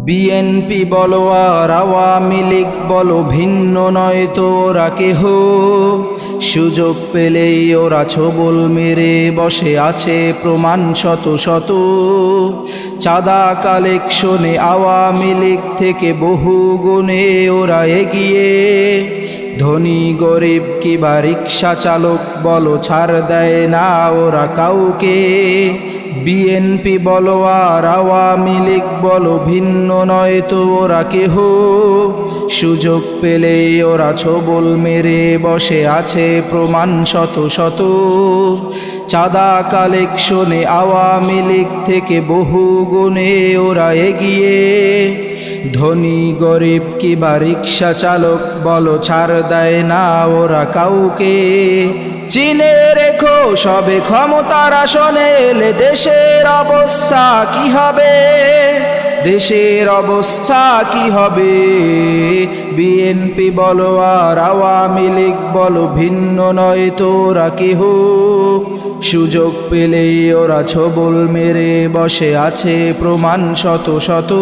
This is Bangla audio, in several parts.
বিএনপি বলো আর আওয়ামী লীগ বলো, ভিন্ন নয় তো ওরা কেহ। সুযোগ পেলেই ওরা ছোবল মেরে বসে আছে প্রমাণ শত শত। চাঁদা কালেকশনে আওয়ামী লীগ থেকে বহু গুণে ওরা এগিয়ে। ধনী গরিব কিবা রিক্সা চালক বলো, ছাড় দেয় না ওরা কাউকে। বিএনপি বলো আর আওয়ামী লীগ বলো, ভিন্ন নয় তো ওরা কেহ। সুযোগ পেলেই ওরা ছোবল মেরে বসে আছে প্রমাণ শত শত। চাঁদা কালেকশনে আওয়ামী লীগ থেকে বহু গুণে ওরা এগিয়ে। ধনী গরিব কিবা রিক্সা চালক বলো, ছাড় দেয় না ওরা কাউকে। চিনে রেখো সবে ক্ষমতার আসনে এলে দেশের অবস্থা কি হবে, দেশের অবস্থা কি হবে। বিএনপি বলো আর আওয়ামী লীগ বলো, ভিন্ন নয় তো ওরা কেহ। সুযোগ পেলেই ওরা ছোবল মেরে বসে আছে প্রমাণ শত শত।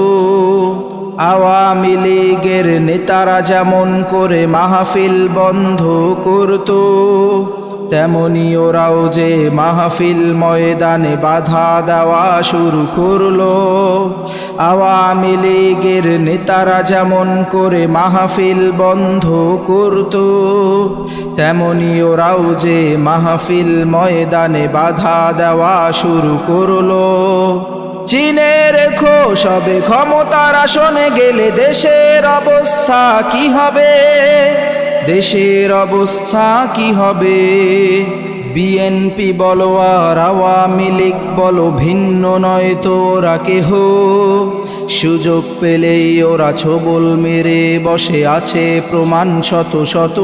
আওয়ামী লীগের নেতারা যেমন করে মাহফিল বন্ধ করত, তেমনি ওরাও যে মাহফিল ময়দানে বাধা দেওয়া শুরু করলো। আওয়ামী লীগের নেতারা যেমন করে মাহফিল বন্ধ করত, তেমনি ওরাও যে মাহফিল ময়দানে বাধা দেওয়া শুরু করলো। চিনে রেখো সবে ক্ষমতার আসনে গেলে দেশের অবস্থা কি হবে, দেশের অবস্থা কি হবে। বিএনপি বলো আর আওয়ামী লীগ বলো, ভিন্ন নয় তো ওরা কেহ। সুযোগ পেলেই ওরা ছোবল মেরে বসে আছে প্রমাণ শত শত।